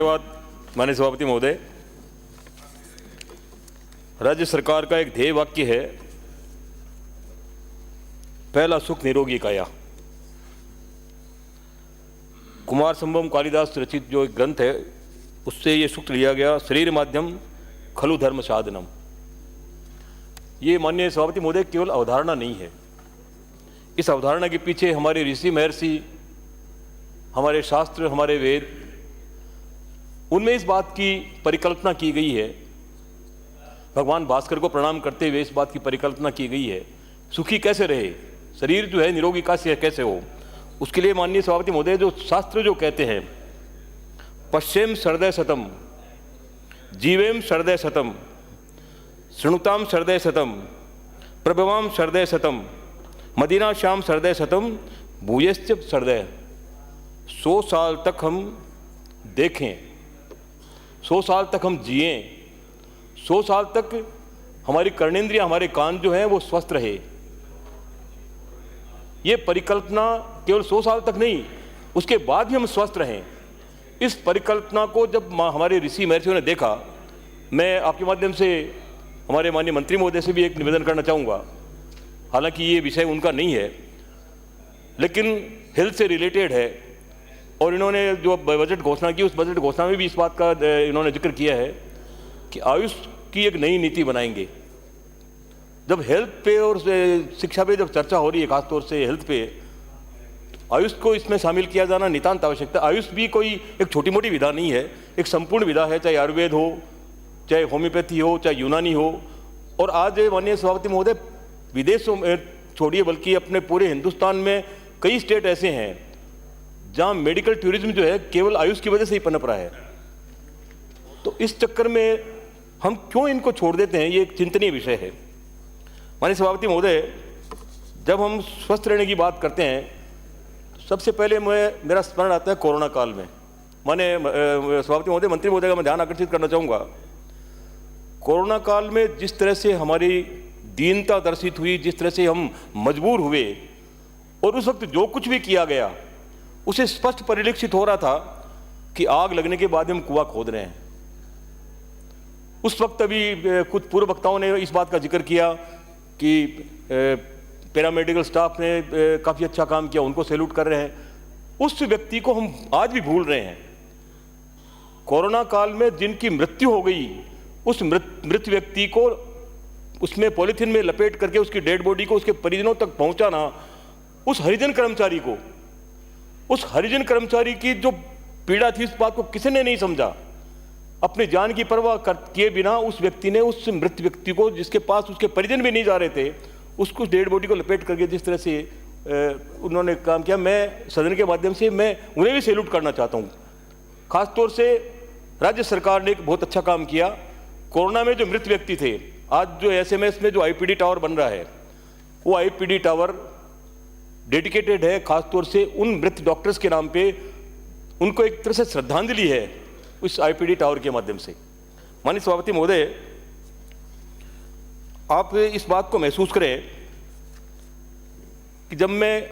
धन्यवाद माननीय सभापति महोदय। राज्य सरकार का एक ध्येय वाक्य है, पहला सुख निरोगी काया। कुमार संभव कालिदास रचित जो एक ग्रंथ है उससे ये सूक्त लिया गया, शरीर माध्यम खलु धर्म साधनम। ये माननीय सभापति महोदय केवल अवधारणा नहीं है, इस अवधारणा के पीछे हमारे ऋषि महर्षि, हमारे शास्त्र, हमारे वेद, उनमें इस बात की परिकल्पना की गई है, भगवान भास्कर को प्रणाम करते हुए इस बात की परिकल्पना की गई है, सुखी कैसे रहे, शरीर जो है निरोगी कैसे हो। उसके लिए माननीय सभापति महोदय जो शास्त्र जो कहते हैं, पश्येम सर्दय शतम, जीवेम सर्दय शतम, शृणुताम सर्दय शतम, प्रभवाम सर्दय शतम, मदीना श्याम सर्दय शतम, भूयश्च सर्दय। 100 साल तक हम देखें, 100 साल तक हम जिए, 100 साल तक हमारी कर्णेंद्रिय, हमारे कान जो हैं वो स्वस्थ रहे। ये परिकल्पना केवल 100 साल तक नहीं, उसके बाद भी हम स्वस्थ रहें, इस परिकल्पना को जब हमारे ऋषि महर्षियों ने देखा, मैं आपके माध्यम से हमारे माननीय मंत्री महोदय से भी एक निवेदन करना चाहूँगा। हालांकि ये विषय उनका नहीं है, लेकिन हेल्थ से रिलेटेड है, और इन्होंने जो बजट घोषणा की उस बजट घोषणा में भी इस बात का इन्होंने जिक्र किया है कि आयुष की एक नई नीति बनाएंगे। जब हेल्थ पे और शिक्षा पे जब चर्चा हो रही है, खासतौर से हेल्थ पे, आयुष को इसमें शामिल किया जाना नितांत आवश्यकता। आयुष भी कोई एक छोटी मोटी विधा नहीं है, एक संपूर्ण विधा है, चाहे आयुर्वेद हो, चाहे होम्योपैथी हो, चाहे यूनानी हो। और आज माननीय सभापति महोदय, विदेशों में छोड़िए बल्कि अपने पूरे हिंदुस्तान में कई स्टेट ऐसे हैं जहाँ मेडिकल टूरिज्म जो है केवल आयुष की वजह से ही पनप रहा है। तो इस चक्कर में हम क्यों इनको छोड़ देते हैं, ये एक चिंतनीय विषय है। माननीय सभापति महोदय, जब हम स्वस्थ रहने की बात करते हैं, सबसे पहले मेरा स्मरण आता है कोरोना काल में। माननीय सभापति महोदय, मंत्री महोदय का मैं ध्यान आकर्षित करना चाहूँगा, कोरोना काल में जिस तरह से हमारी दीनता दर्शित हुई, जिस तरह से हम मजबूर हुए, और उस वक्त जो कुछ भी किया गया उसे स्पष्ट परिलक्षित हो रहा था कि आग लगने के बाद हम कुआं खोद रहे हैं। उस वक्त अभी कुछ पूर्व वक्ताओं ने इस बात का जिक्र किया कि पैरामेडिकल स्टाफ ने काफ़ी अच्छा काम किया, उनको सैल्यूट कर रहे हैं। उस व्यक्ति को हम आज भी भूल रहे हैं। कोरोना काल में जिनकी मृत्यु हो गई, उस मृत व्यक्ति को उसमें पॉलीथीन में लपेट करके उसकी डेड बॉडी को उसके परिजनों तक पहुंचाना, उस हरिजन कर्मचारी की जो पीड़ा थी, इस बात को किसी ने नहीं समझा। अपनी जान की परवाह किए बिना उस व्यक्ति ने उस मृत व्यक्ति को, जिसके पास उसके परिजन भी नहीं जा रहे थे, उसको डेड बॉडी को लपेट करके जिस तरह से उन्होंने काम किया, मैं सदन के माध्यम से मैं उन्हें भी सैल्यूट करना चाहता हूँ। खासतौर से राज्य सरकार ने एक बहुत अच्छा काम किया। कोरोना में जो मृत व्यक्ति थे, आज जो SMS में जो IPD टावर बन रहा है, वो IPD टावर डेडिकेटेड है खासतौर से उन मृत डॉक्टर्स के नाम पे। उनको एक तरह से श्रद्धांजलि है उस IPD टावर के माध्यम से। माननीय सभापति महोदय, आप इस बात को महसूस करें कि जब मैं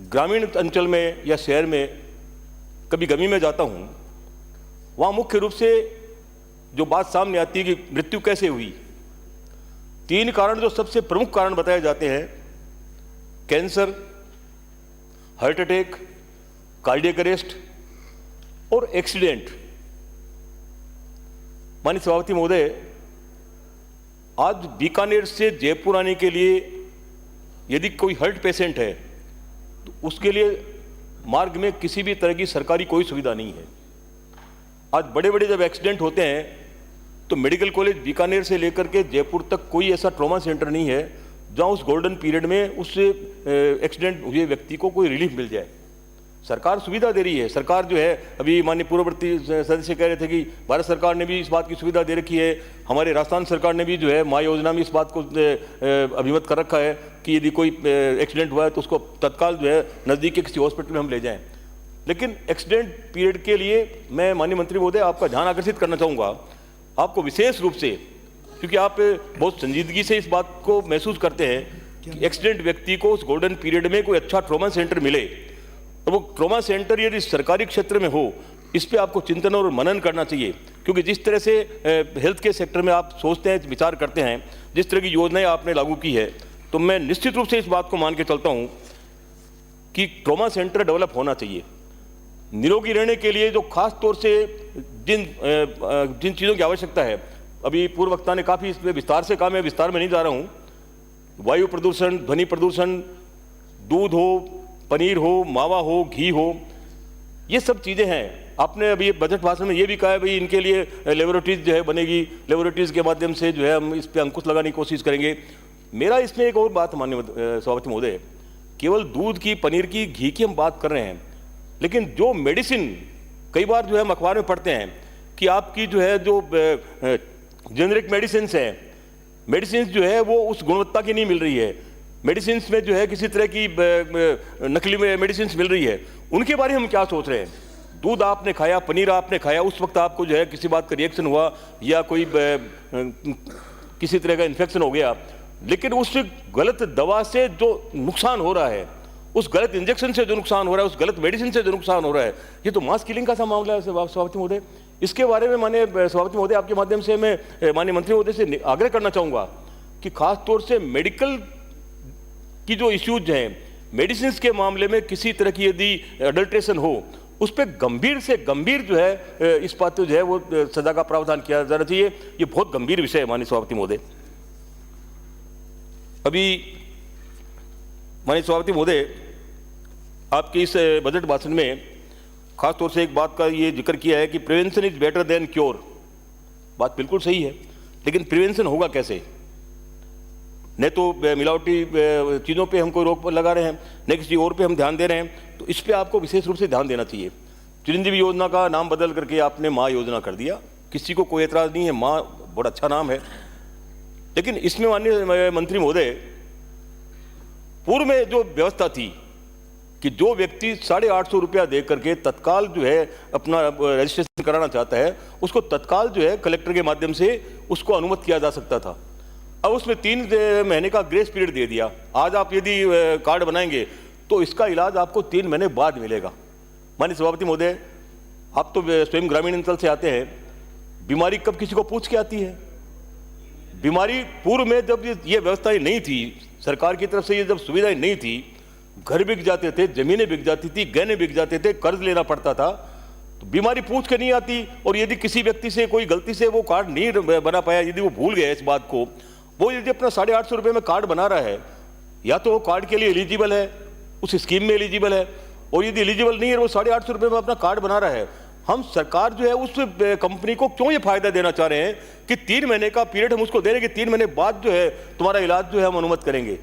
ग्रामीण अंचल में या शहर में कभी गर्मी में जाता हूं, वहां मुख्य रूप से जो बात सामने आती है कि मृत्यु कैसे हुई, 3 कारण जो सबसे प्रमुख कारण बताए जाते हैं: cancer, heart attack, cardiac arrest और एक्सीडेंट। माननीय सभापति महोदय, आज बीकानेर से जयपुर आने के लिए यदि कोई हार्ट पेशेंट है तो उसके लिए मार्ग में किसी भी तरह की सरकारी कोई सुविधा नहीं है। आज बड़े बड़े जब एक्सीडेंट होते हैं तो मेडिकल कॉलेज बीकानेर से लेकर के जयपुर तक कोई ऐसा ट्रॉमा सेंटर नहीं है जहां उस गोल्डन पीरियड में उस एक्सीडेंट हुए व्यक्ति को कोई रिलीफ मिल जाए। सरकार सुविधा दे रही है। सरकार जो है, अभी माननीय पूर्ववर्ती सदस्य कह रहे थे कि भारत सरकार ने भी इस बात की सुविधा दे रखी है। हमारे राजस्थान सरकार ने भी जो है माँ योजना में इस बात को अभिमत कर रखा है कि यदि कोई एक्सीडेंट हुआ है तो उसको तत्काल जो है नज़दीक के किसी हॉस्पिटल में हम ले जाएं। लेकिन एक्सीडेंट पीरियड के लिए मैं माननीय मंत्री महोदय आपका ध्यान आकर्षित करना चाहूँगा, आपको विशेष रूप से, क्योंकि आप बहुत संजीदगी से इस बात को महसूस करते हैं कि एक्सीडेंट व्यक्ति को उस गोल्डन पीरियड में कोई अच्छा ट्रॉमा सेंटर मिले। तो वो ट्रॉमा सेंटर यदि सरकारी क्षेत्र में हो इस पे आपको चिंतन और मनन करना चाहिए, क्योंकि जिस तरह से हेल्थ के सेक्टर में आप सोचते हैं, विचार करते हैं, जिस तरह की योजनाएं आपने लागू की है, तो मैं निश्चित रूप से इस बात को मान के चलता हूं कि ट्रॉमा सेंटर डेवलप होना चाहिए। निरोगी रहने के लिए जो खास तौर से जिन चीज़ों की आवश्यकता है, अभी पूर्व वक्ता ने काफ़ी इसमें विस्तार से कहा, मैं विस्तार में नहीं जा रहा हूँ। वायु प्रदूषण, ध्वनि प्रदूषण, दूध हो, पनीर हो, मावा हो, घी हो, ये सब चीज़ें हैं। आपने अभी बजट भाषण में ये भी कहा है भाई इनके लिए लेबोरेटरीज जो है बनेगी, लेबोरेटरीज के माध्यम से जो है हम इस पर अंकुश लगाने की कोशिश करेंगे। मेरा इसमें एक और बात माननीय सभापति महोदय, केवल दूध की, पनीर की, घी की हम बात कर रहे हैं, लेकिन जो मेडिसिन कई बार जो है हम अखबार में पढ़ते हैं कि आपकी जो है जो जेनरिक मेडिसिन हैं, मेडिसिन जो है वो उस गुणवत्ता की नहीं मिल रही है, मेडिसिन में जो है किसी तरह की नकली मेडिसिन मिल रही है, उनके बारे में हम क्या सोच रहे हैं। दूध आपने खाया, पनीर आपने खाया, उस वक्त आपको जो है किसी बात का रिएक्शन हुआ या कोई किसी तरह का इन्फेक्शन हो गया, लेकिन उस गलत दवा से जो नुकसान हो रहा है, उस गलत इंजेक्शन से जो नुकसान हो रहा है, उस गलत मेडिसिन से जो नुकसान हो रहा है, ये तो मास किलिंग का सा मामला है सभापति महोदय। इसके बारे में माननीय सभापति महोदय आपके माध्यम से मैं माननीय मंत्री महोदय से आग्रह करना चाहूँगा कि खास तौर से मेडिकल की जो इश्यूज हैं, मेडिसिन के मामले में किसी तरह की यदि अडल्ट्रेशन हो, उस पर गंभीर से गंभीर जो है इस बात जो है वो सजा का प्रावधान किया जाना चाहिए। ये बहुत गंभीर विषय है माननीय सभापति महोदय। अभी माननीय सभापति महोदय आपके इस बजट भाषण में खास तौर से एक बात का ये जिक्र किया है कि prevention is better than cure. बात बिल्कुल सही है, लेकिन प्रिवेंशन होगा कैसे? न तो मिलावटी चीज़ों पे हमको रोक लगा रहे हैं, न किसी और पे हम ध्यान दे रहे हैं, तो इस पे आपको विशेष रूप से ध्यान देना चाहिए। चिरंजीवी योजना का नाम बदल करके आपने माँ योजना कर दिया, किसी को कोई एतराज़ नहीं है, माँ बड़ा अच्छा नाम है, लेकिन इसमें माननीय मंत्री महोदय पूर्व में जो व्यवस्था थी कि जो व्यक्ति 850 रुपया दे करके तत्काल जो है अपना रजिस्ट्रेशन कराना चाहता है, उसको तत्काल जो है कलेक्टर के माध्यम से उसको अनुमत किया जा सकता था। अब उसमें 3 महीने का ग्रेस पीरियड दे दिया। आज आप यदि कार्ड बनाएंगे तो इसका इलाज आपको 3 महीने बाद मिलेगा। माननीय सभापति महोदय, आप तो स्वयं ग्रामीण अंचल से आते हैं, बीमारी कब किसी को पूछ के आती है? बीमारी पूर्व में जब ये व्यवस्थाएं नहीं थी, सरकार की तरफ से ये जब सुविधाएं नहीं थी, घर बिक जाते थे, जमीनें बिक जाती थी, गहने बिक जाते थे, कर्ज लेना पड़ता था, तो बीमारी पूछ के नहीं आती। और यदि किसी व्यक्ति से कोई गलती से वो कार्ड नहीं बना पाया, यदि वो भूल गया इस बात को, वो यदि अपना 850 रुपये में कार्ड बना रहा है, या तो वो कार्ड के लिए एलिजिबल है, उस स्कीम में एलिजिबल है, और यदि एलिजिबल नहीं है वो 850 रुपये में अपना कार्ड बना रहा है, हम सरकार जो है उस कंपनी को क्यों ये फायदा देना चाह रहे हैं कि 3 महीने का पीरियड हम उसको दे रहे हैं कि 3 महीने बाद जो है तुम्हारा इलाज जो है हम अनुमत करेंगे।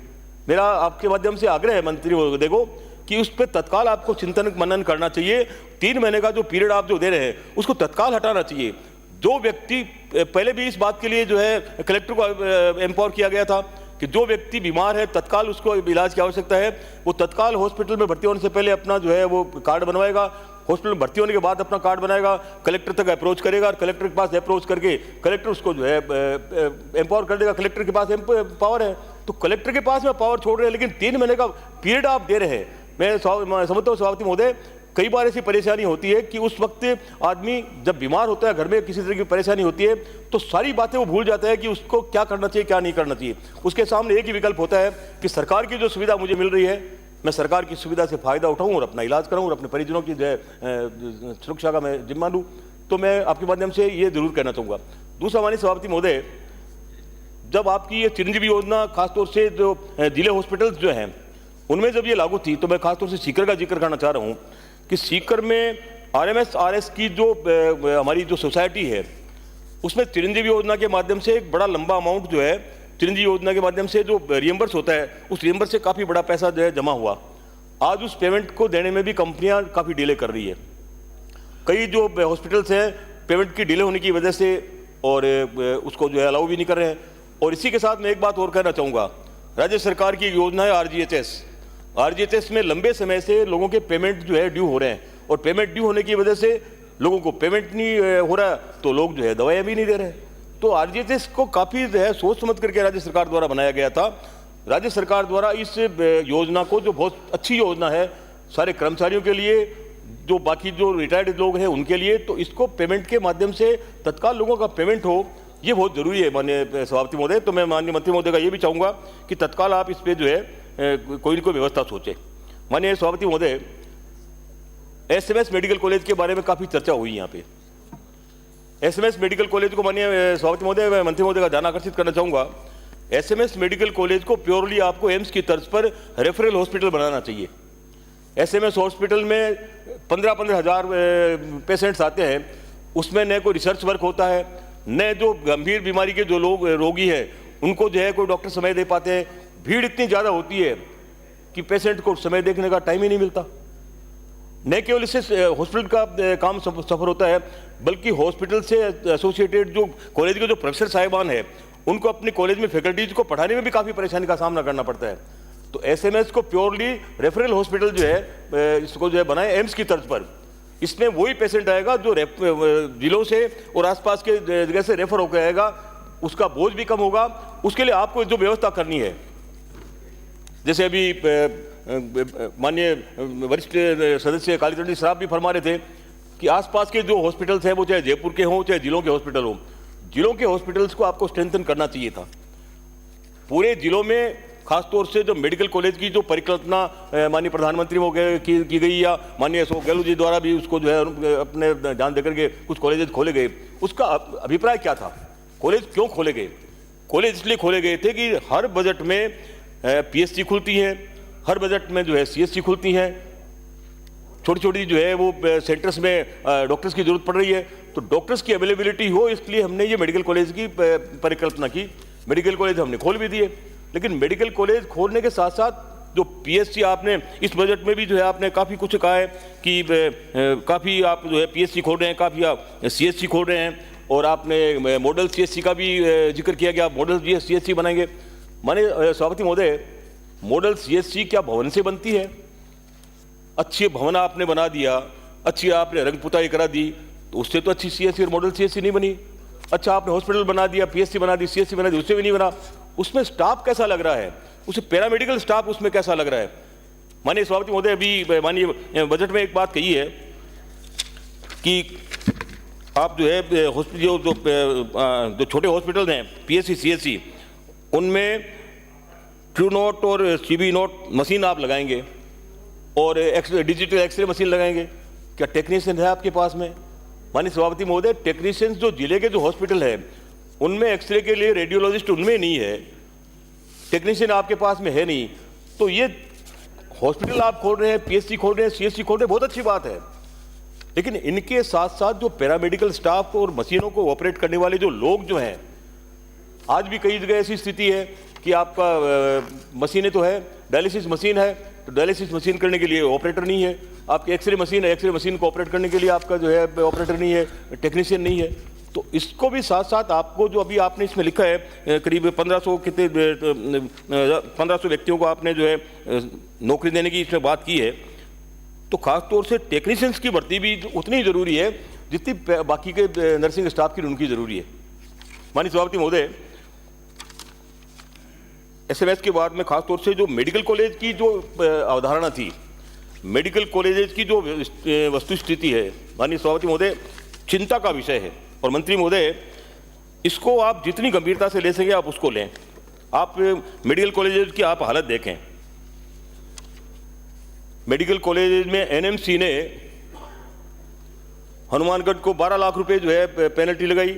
मेरा आपके माध्यम से आग्रह है मंत्री महोदय को कि उस पर तत्काल आपको चिंतन मनन करना चाहिए। 3 महीने का जो पीरियड आप जो दे रहे हैं उसको तत्काल हटाना चाहिए। जो व्यक्ति पहले भी इस बात के लिए जो है कलेक्टर को एम्पावर किया गया था कि जो व्यक्ति बीमार है तत्काल उसको इलाज की आवश्यकता है, वो तत्काल हॉस्पिटल में भर्ती होने से पहले अपना जो है वो कार्ड बनवाएगा, हॉस्पिटल में भर्ती होने के बाद अपना कार्ड बनाएगा, कलेक्टर तक अप्रोच करेगा, और कलेक्टर के पास अप्रोच करके कलेक्टर उसको जो है एम्पावर कर देगा। कलेक्टर के पास पावर है, तो कलेक्टर के पास में पावर छोड़ रहे हैं, लेकिन 3 महीने का पीरियड आप दे रहे हैं। मैं समझता हूँ सभापति महोदय, कई बार ऐसी परेशानी होती है कि उस वक्त आदमी जब बीमार होता है, घर में किसी तरह की परेशानी होती है, तो सारी बातें वो भूल जाता है कि उसको क्या करना चाहिए, क्या नहीं करना चाहिए। उसके सामने एक ही विकल्प होता है कि सरकार की जो सुविधा मुझे मिल रही है, मैं सरकार की सुविधा से फ़ायदा उठाऊं और अपना इलाज कराऊं और अपने परिजनों की सुरक्षा का मैं जिम्मा लूँ। तो मैं आपके माध्यम से ये जरूर कहना चाहूँगा। दूसरा माननीय सभापति महोदय, जब आपकी ये चिरंजीवी योजना खासतौर से जो जिले हॉस्पिटल्स जो हैं उनमें जब ये लागू थी, तो मैं खासतौर से सीकर का जिक्र करना चाह रहा हूँ कि सीकर में RMS-RS की जो हमारी जो सोसाइटी है, उसमें चिरंजीवी योजना के माध्यम से एक बड़ा लंबा अमाउंट जो है चिरंजीवी योजना के माध्यम से जो रियम्बर्स होता है, उस रियम्बर्स से काफ़ी बड़ा पैसा जो है जमा हुआ। आज उस पेमेंट को देने में भी कंपनियां काफ़ी डिले कर रही है। कई जो हॉस्पिटल्स हैं पेमेंट की डिले होने की वजह से और उसको जो है अलाउ भी नहीं कर रहे हैं। और इसी के साथ मैं एक बात और कहना चाहूँगा, राज्य सरकार की योजना है RGHS में लंबे समय से लोगों के पेमेंट जो है ड्यू हो रहे हैं, और पेमेंट ड्यू होने की वजह से लोगों को पेमेंट नहीं हो रहा, तो लोग जो है दवाइयाँ भी नहीं दे रहे। तो RGHS को काफ़ी जो है सोच समझ करके राज्य सरकार द्वारा बनाया गया था। राज्य सरकार द्वारा इस योजना को, जो बहुत अच्छी योजना है, सारे कर्मचारियों के लिए जो बाकी जो रिटायर्ड लोग हैं उनके लिए, तो इसको पेमेंट के माध्यम से तत्काल लोगों का पेमेंट हो, ये बहुत जरूरी है माननीय सभापति महोदय। तो मैं माननीय मंत्री महोदय का ये भी चाहूँगा कि तत्काल आप इस पर जो है कोई न कोई व्यवस्था सोचें। माननीय सभापति महोदय, एसएमएस मेडिकल कॉलेज के बारे में काफ़ी चर्चा हुई यहाँ पे। एसएमएस मेडिकल कॉलेज को माननीय सभापति महोदय, मैं मंत्री महोदय का ध्यान आकर्षित करना चाहूँगा, एसएमएस मेडिकल कॉलेज को प्योरली आपको एम्स की तर्ज पर रेफरल हॉस्पिटल बनाना चाहिए। एसएमएस हॉस्पिटल में 15-15 हज़ार पेशेंट्स आते हैं, उसमें न कोई रिसर्च वर्क होता है, न जो गंभीर बीमारी के जो लोग रोगी हैं उनको जो है कोई डॉक्टर समय दे पाते हैं। भीड़ इतनी ज़्यादा होती है कि पेशेंट को समय देखने का टाइम ही नहीं मिलता। न केवल इससे हॉस्पिटल का काम सफर होता है, बल्कि हॉस्पिटल से एसोसिएटेड जो कॉलेज के जो प्रोफेसर साहिबान हैं उनको अपने कॉलेज में फैकल्टीज को पढ़ाने में भी काफ़ी परेशानी का सामना करना पड़ता है। तो एसएमएस को प्योरली रेफरल हॉस्पिटल जो है इसको जो है बनाए एम्स की तर्ज पर। इसमें वही पेशेंट आएगा जो जिलों से और आसपास के जगह से रेफर होकर आएगा, उसका बोझ भी कम होगा। उसके लिए आपको जो व्यवस्था करनी है, जैसे अभी माननीय वरिष्ठ सदस्य कालीचरण साहब भी फरमा रहे थे कि आसपास के जो हॉस्पिटल्स हैं वो चाहे जयपुर के हों चाहे जिलों के हॉस्पिटल हों, जिलों के हॉस्पिटल्स को आपको स्ट्रेंथन करना चाहिए था। पूरे जिलों में खासतौर से जो मेडिकल कॉलेज की जो परिकल्पना माननीय प्रधानमंत्री को की गई या माननीय अशोक गहलोत जी द्वारा भी उसको जो है अपने ध्यान देकर के कुछ कॉलेजेस खोले गए, उसका अभिप्राय क्या था? कॉलेज क्यों खोले गए? कॉलेज इसलिए खोले गए थे कि हर बजट में पीएचसी खुलती है, हर बजट में जो है सीएचसी खुलती हैं, छोटी छोटी जो है वो सेंटर्स में डॉक्टर्स की जरूरत पड़ रही है, तो डॉक्टर्स की अवेलेबिलिटी हो, इसलिए हमने ये मेडिकल कॉलेज की परिकल्पना की। मेडिकल कॉलेज हमने खोल भी दिए, लेकिन मेडिकल कॉलेज खोलने के साथ साथ जो पीएचसी आपने इस बजट में भी जो है आपने काफ़ी कुछ कहा है कि काफ़ी आप जो है पीएचसी खोल रहे हैं, काफ़ी आप सीएचसी खोल रहे हैं, और आपने मॉडल सीएचसी का भी जिक्र किया गया, मॉडल सीएचसी बनाएंगे। माननीय सभापति महोदय, मॉडल सीएचसी क्या भवन से बनती है? अच्छी भवन आपने बना दिया, अच्छी आपने रंग पुताई करा दी, तो उससे तो अच्छी सीएचसी और मॉडल सीएचसी नहीं बनी। अच्छा आपने हॉस्पिटल बना दिया, पीएचसी बना दी, सीएचसी बना दी, उससे भी नहीं बना। उसमें स्टाफ कैसा लग रहा है? उसे पैरामेडिकल स्टाफ उसमें कैसा लग रहा है? माननीय सभापति महोदय, अभी माननीय बजट में एक बात कही है कि आप जो है हॉस्पिटल जो छोटे हॉस्पिटल हैं पीएचसी सीएचसी, उनमें ट्रू नोट और सीबी नोट मशीन आप लगाएंगे और डिजिटल एक्सरे मशीन लगाएंगे। क्या टेक्नीशियन है आपके पास में? माननीय सभापति महोदय, टेक्नीशियंस जो जिले के जो हॉस्पिटल है उनमें एक्सरे के लिए रेडियोलॉजिस्ट उनमें नहीं है, टेक्नीशियन आपके पास में है नहीं। तो ये हॉस्पिटल आप खोल रहे हैं, पीएचसी खोल रहे हैं, सीएचसी खोल रहे हैं, बहुत अच्छी बात है, लेकिन इनके साथ साथ जो पैरामेडिकल स्टाफ और मशीनों को ऑपरेट करने वाले जो लोग जो हैं, आज भी कई जगह ऐसी स्थिति है कि आपका मशीनें तो है, डायलिसिस मशीन है, तो डायलिसिस मशीन करने के लिए ऑपरेटर नहीं है। आपकी एक्सरे मशीन है, एक्सरे मशीन को ऑपरेट करने के लिए आपका जो है ऑपरेटर नहीं है, टेक्नीशियन नहीं है। तो इसको भी साथ साथ आपको जो अभी आपने इसमें लिखा है करीब 1500 व्यक्तियों को आपने जो है नौकरी देने की इसमें बात की है, तो खासतौर से टेक्नीशियंस की भर्ती भी उतनी ज़रूरी है जितनी बाकी के नर्सिंग स्टाफ की उनकी ज़रूरी है। माननीय सभापति महोदय, एसएमएस के बाद में खासतौर से जो मेडिकल कॉलेज की जो अवधारणा थी, मेडिकल कॉलेजेस की जो वस्तुस्थिति है, माननीय सभापति महोदय, चिंता का विषय है। और मंत्री महोदय, इसको आप जितनी गंभीरता से ले सके आप उसको लें। आप मेडिकल कॉलेजेस की आप हालत देखें। मेडिकल कॉलेज में एनएमसी ने हनुमानगढ़ को 12 लाख रुपए जो है पेनल्टी लगाई,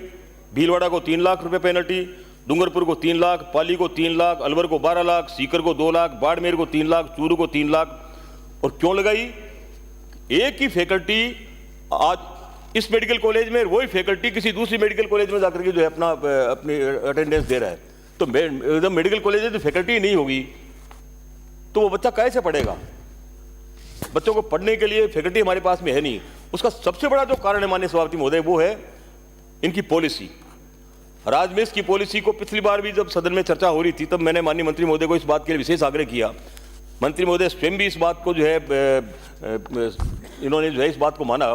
भीलवाड़ा को 3 लाख रुपए पेनल्टी, डूंगरपुर को 3 लाख, पाली को 3 लाख, अलवर को 12 लाख, सीकर को 2 लाख, बाड़मेर को 3 लाख, चूरू को 3 लाख। और क्यों लगाई? एक ही फैकल्टी आज इस मेडिकल कॉलेज में, वही फैकल्टी किसी दूसरी मेडिकल कॉलेज में जाकर के जो है अपनी अटेंडेंस दे रहा है। तो एकदम मेडिकल कॉलेज में फैकल्टी नहीं होगी तो वो बच्चा कैसे पढ़ेगा? बच्चों को पढ़ने के लिए फैकल्टी हमारे पास में है नहीं। उसका सबसे बड़ा जो कारण है माननीय सभापति महोदय, वो है इनकी पॉलिसी। राजमेश की पॉलिसी को पिछली बार भी जब सदन में चर्चा हो रही थी, तब मैंने माननीय मंत्री महोदय को इस बात के लिए विशेष आग्रह किया। मंत्री महोदय स्वयं भी इस बात को जो है इन्होंने जो है इस बात को माना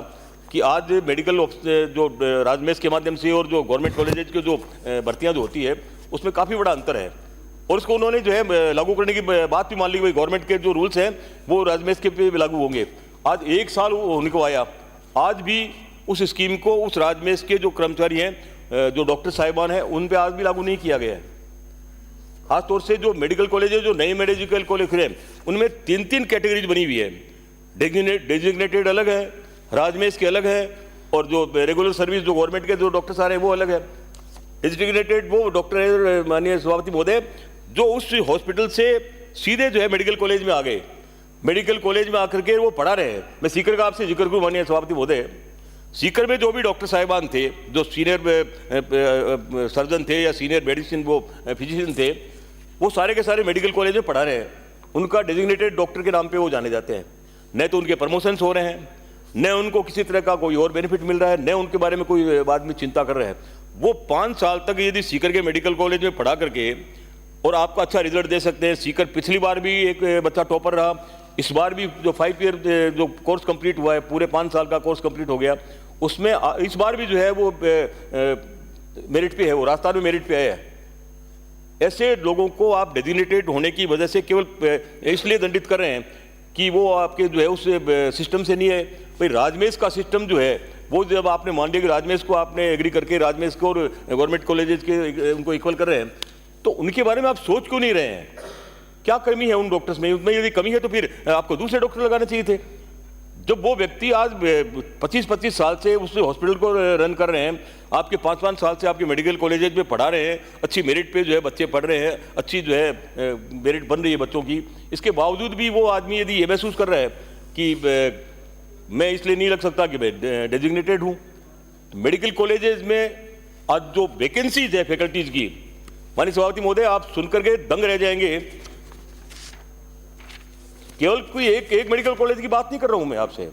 कि आज मेडिकल जो राजमेश के माध्यम से और जो गवर्नमेंट कॉलेजेस की जो भर्तियां जो होती है उसमें काफ़ी बड़ा अंतर है, और उसको उन्होंने जो है लागू करने की बात भी मान ली। गवर्नमेंट के जो रूल्स हैं वो राजमेश के पे भी लागू होंगे। आज 1 साल होने को आया, आज भी उस स्कीम को उस राजमेश के जो कर्मचारी हैं, जो डॉक्टर साहिबान हैं, उन पे आज भी लागू नहीं किया गया है। खासतौर से जो मेडिकल कॉलेज है, जो नए मेडिकल कॉलेज खुले हैं, उनमें 3-3 कैटेगरीज बनी हुई है। डेजिग्नेटेड अलग है, राजमेश के अलग है, और जो रेगुलर सर्विस जो गवर्नमेंट के जो डॉक्टर आ रहे हैं वो अलग है। डेजिग्नेटेड वो डॉक्टर है माननीय सभापति महोदय, जो उस हॉस्पिटल से सीधे जो है मेडिकल कॉलेज में आ गए, मेडिकल कॉलेज में आकर के वो पढ़ा रहे हैं। मैं सीकर का आपसे जिक्र करूँ माननीय सभापति महोदय, सीकर में जो भी डॉक्टर साहिबान थे, जो सीनियर सर्जन थे या सीनियर मेडिसिन वो फिजिशियन थे, वो सारे के सारे मेडिकल कॉलेज में पढ़ा रहे हैं। उनका डेजिग्नेटेड डॉक्टर के नाम पे वो जाने जाते हैं। न तो उनके प्रमोशंस हो रहे हैं, न उनको किसी तरह का कोई और बेनिफिट मिल रहा है, न उनके बारे में कोई आदमी चिंता कर रहे हैं। वो 5 साल तक यदि सीकर के मेडिकल कॉलेज में पढ़ा करके और आपका अच्छा रिजल्ट दे सकते हैं। सीकर पिछली बार भी एक बच्चा टॉपर रहा, इस बार भी जो 5 ईयर जो कोर्स कंप्लीट हुआ है, पूरे 5 साल का कोर्स कंप्लीट हो गया, उसमें इस बार भी जो है वो मेरिट पे है, वो राजस्थान में मेरिट पे आया है। ऐसे लोगों को आप डेजिग्नेटेड होने की वजह से केवल इसलिए दंडित कर रहे हैं कि वो आपके जो है उस सिस्टम से नहीं है। भाई राजमेश का सिस्टम जो है वो, जब आपने मान लिया कि राजमेश को आपने एग्री करके राजमेश को और गवर्नमेंट कॉलेजेस के उनको इक्वल कर रहे हैं, तो उनके बारे में आप सोच क्यों नहीं रहे हैं? क्या कमी है उन डॉक्टर्स में? उसमें यदि कमी है तो फिर आपको दूसरे डॉक्टर लगाने चाहिए थे। जब वो व्यक्ति आज 25-25 साल से उस हॉस्पिटल को रन कर रहे हैं, आपके 5-5 साल से आपके मेडिकल कॉलेजेस में पढ़ा रहे हैं, अच्छी मेरिट पे जो है बच्चे पढ़ रहे हैं, अच्छी जो है मेरिट बन रही है बच्चों की, इसके बावजूद भी वो आदमी यदि ये महसूस कर रहा है कि मैं इसलिए नहीं लग सकता कि मैं डेजिग्नेटेड हूँ। मेडिकल कॉलेजेस में आज जो वैकेंसीज है फैकल्टीज की, माननीय सभापति महोदय, आप सुनकर के दंग रह जाएंगे। केवल कोई एक मेडिकल कॉलेज की बात नहीं कर रहा हूं मैं आपसे,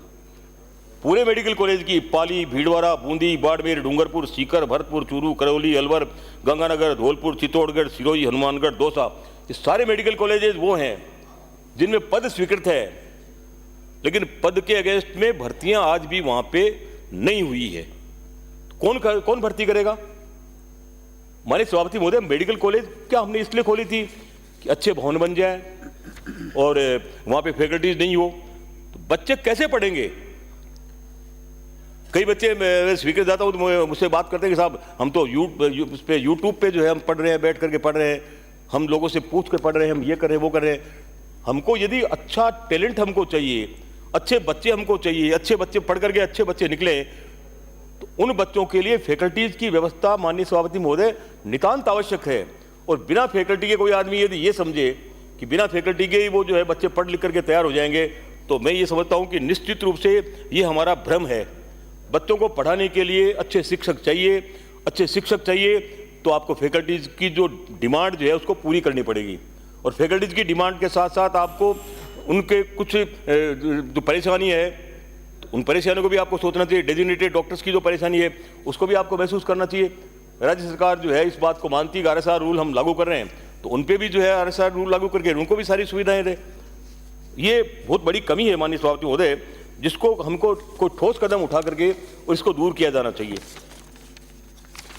पूरे मेडिकल कॉलेज की, पाली, भीलवाड़ा, बूंदी, बाड़मेर, डूंगरपुर, सीकर, भरतपुर, चूरू, करौली, अलवर, गंगानगर, धौलपुर, चित्तौड़गढ़, सिरोही, हनुमानगढ़, दौसा, ये सारे मेडिकल कॉलेजेस वो हैं जिनमें पद स्वीकृत है, लेकिन पद के अगेंस्ट में भर्तियां आज भी वहां पे नहीं हुई है। कौन भर्ती करेगा? माननीय सभापति महोदय, मेडिकल कॉलेज क्या हमने इसलिए खोली थी कि अच्छे भवन बन जाए और वहां पे फैकल्टीज नहीं हो, तो बच्चे कैसे पढ़ेंगे? कई बच्चे मैं स्वीकृत जाता हूं तो मुझसे बात करते हैं कि साहब हम तो यूट्यूब पे जो है हम पढ़ रहे हैं, बैठ करके पढ़ रहे हैं, हम लोगों से पूछ कर पढ़ रहे हैं, हम ये कर रहे हैं, वो कर रहे हैं। हमको यदि अच्छा टैलेंट हमको चाहिए, अच्छे बच्चे हमको चाहिए, अच्छे बच्चे पढ़ करके अच्छे बच्चे निकले, तो उन बच्चों के लिए फैकल्टीज की व्यवस्था माननीय सभापति महोदय नितांत आवश्यक है। और बिना फैकल्टी के कोई आदमी यदि ये समझे कि बिना फैकल्टी के ही वो जो है बच्चे पढ़ लिख करके तैयार हो जाएंगे, तो मैं ये समझता हूं कि निश्चित रूप से ये हमारा भ्रम है। बच्चों को पढ़ाने के लिए अच्छे शिक्षक चाहिए, अच्छे शिक्षक चाहिए तो आपको फैकल्टीज की जो डिमांड जो है उसको पूरी करनी पड़ेगी। और फैकल्टीज की डिमांड के साथ साथ आपको उनके कुछ जो परेशानी है, तो उन परेशानियों को भी आपको सोचना चाहिए। डेजिग्नेटेड डॉक्टर्स की जो परेशानी है उसको भी आपको महसूस करना चाहिए। राज्य सरकार जो है इस बात को मानती है कि RSR रूल हम लागू कर रहे हैं, तो उन पे भी जो है RSR रूल लागू करके उनको भी सारी सुविधाएं दें। ये बहुत बड़ी कमी है माननीय सभापति महोदय, जिसको हमको कोई ठोस कदम उठा करके और इसको दूर किया जाना चाहिए।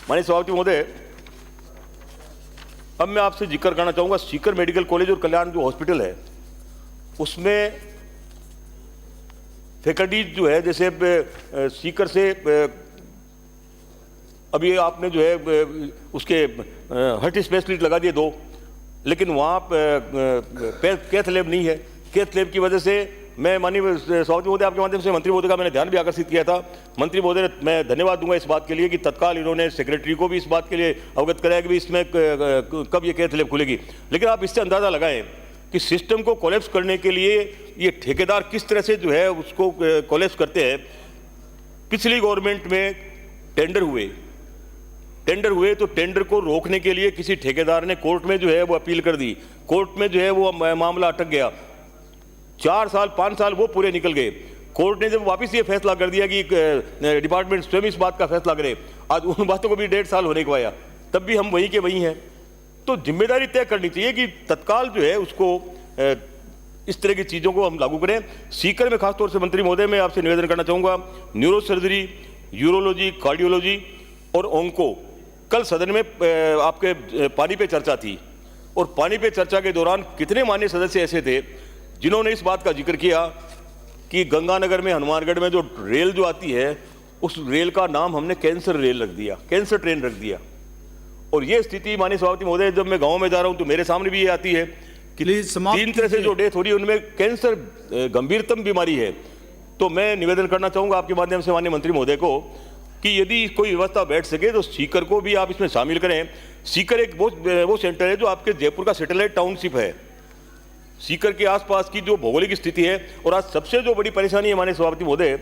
माननीय सभापति महोदय, अब मैं आपसे जिक्र करना चाहूंगा सीकर मेडिकल कॉलेज और कल्याण जो हॉस्पिटल है, उसमें फैकल्टीज जो है, जैसे सीकर से अभी आपने जो है उसके हार्ट स्पेशलिस्ट लगा दिए 2, लेकिन वहाँ कैथ लैब नहीं है। कैथ लैब की वजह से मैं माननीय सभापति महोदय आपके माध्यम से मंत्री महोदय का मैंने ध्यान भी आकर्षित किया था। मंत्री महोदय मैं धन्यवाद दूंगा इस बात के लिए कि तत्काल इन्होंने सेक्रेटरी को भी इस बात के लिए अवगत कराया कि इसमें कब ये कैथ लैब खुलेगी। लेकिन आप इससे अंदाजा लगाएं कि सिस्टम को कोलैप्स करने के लिए ये ठेकेदार किस तरह से जो है उसको कोलैप्स करते हैं। पिछली गवर्नमेंट में टेंडर हुए तो टेंडर को रोकने के लिए किसी ठेकेदार ने कोर्ट में जो है वो अपील कर दी, कोर्ट में जो है वो मामला अटक गया, 4 साल 5 साल वो पूरे निकल गए। कोर्ट ने जब वापस ये फैसला कर दिया कि डिपार्टमेंट स्वयं इस बात का फैसला करे, आज उन बातों को भी 1.5 साल होने को आया, तब भी हम वहीं के वहीं हैं। तो जिम्मेदारी तय करनी चाहिए कि तत्काल जो है उसको इस तरह की चीज़ों को हम लागू करें। सीकर में खासतौर से मंत्री महोदय मैं आपसे निवेदन करना चाहूँगा, न्यूरो सर्जरी, यूरोलॉजी, कार्डियोलॉजी और ओंको, कल सदन में आपके पानी पे चर्चा थी और पानी पे चर्चा के दौरान कितने माननीय सदस्य ऐसे थे जिन्होंने इस बात का जिक्र किया कि गंगानगर में, हनुमानगढ़ में जो रेल जो आती है, उस रेल का नाम हमने कैंसर रेल रख दिया, कैंसर ट्रेन रख दिया। और ये स्थिति माननीय सभापति महोदय, जब मैं गाँव में जा रहा हूँ तो मेरे सामने भी ये आती है कि 3 तरह से जो डेथ हो रही है उनमें कैंसर गंभीरतम बीमारी है। तो मैं निवेदन करना चाहूँगा आपके माध्यम से माननीय मंत्री महोदय को कि यदि कोई व्यवस्था बैठ सके तो सीकर को भी आप इसमें शामिल करें। सीकर एक वो सेंटर है जो आपके जयपुर का सैटेलाइट टाउनशिप है। सीकर के आसपास की जो भौगोलिक स्थिति है, और आज सबसे जो बड़ी परेशानी है माननीय सभापति महोदय,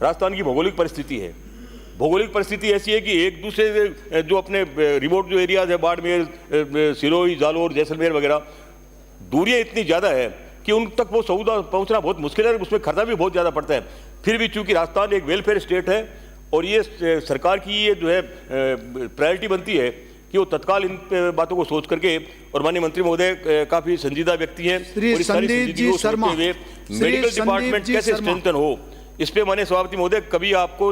राजस्थान की भौगोलिक परिस्थिति है। भौगोलिक परिस्थिति ऐसी है कि एक दूसरे जो अपने रिमोट जो एरियाज है, बाड़मेर, सिरोही, जालोर, जैसलमेर वगैरह, दूरियाँ इतनी ज़्यादा है कि उन तक वो सौदा पहुंचना बहुत मुश्किल है, उसमें खर्चा भी बहुत ज़्यादा पड़ता है। फिर भी चूंकि राजस्थान एक वेलफेयर स्टेट है और ये सरकार की ये जो है प्रायोरिटी बनती है कि वो तत्काल इन बातों को सोच करके, और माननीय मंत्री महोदय काफ़ी संजीदा व्यक्ति हैं, और इस सारी संजीदगी को सोचते हुए मेडिकल डिपार्टमेंट कैसे स्ट्रेंथन हो, इस पे माननीय सभापति महोदय कभी आपको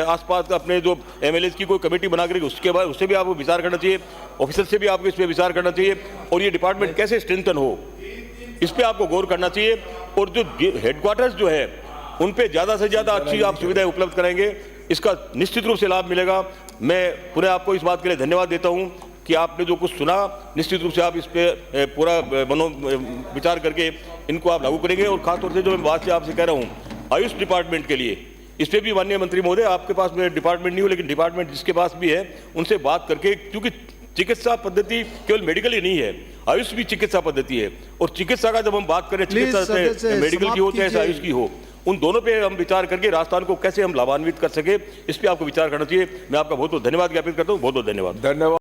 आसपास अपने जो MLAs की कोई कमेटी बना करके उसके बाद उससे भी आपको विचार करना चाहिए, ऑफिसर से भी आपको इस पर विचार करना चाहिए, और ये डिपार्टमेंट कैसे स्ट्रेंथन हो इस पे आपको गौर करना चाहिए। और जो हेडक्वार्टर्स जो है उन पे ज़्यादा से ज़्यादा अच्छी आप सुविधाएं उपलब्ध कराएंगे, इसका निश्चित रूप से लाभ मिलेगा। मैं पूरे आपको इस बात के लिए धन्यवाद देता हूं कि आपने जो कुछ सुना, निश्चित रूप से आप इस पे पूरा विचार करके इनको आप लागू करेंगे। और खासतौर से जो मैं बात से आपसे कह रहा हूँ आयुष डिपार्टमेंट के लिए, इस पर भी माननीय मंत्री महोदय, आपके पास में डिपार्टमेंट नहीं हो लेकिन डिपार्टमेंट जिसके पास भी है उनसे बात करके, क्योंकि चिकित्सा पद्धति केवल मेडिकल ही नहीं है, आयुष भी चिकित्सा पद्धति है। और चिकित्सा का जब हम बात करें, चिकित्सा मेडिकल की हो चाहे आयुष की हो, उन दोनों पे हम विचार करके राजस्थान को कैसे हम लाभान्वित कर सके, इस पे आपको विचार करना चाहिए। मैं आपका बहुत बहुत धन्यवाद ज्ञापित करता हूँ। बहुत बहुत धन्यवाद।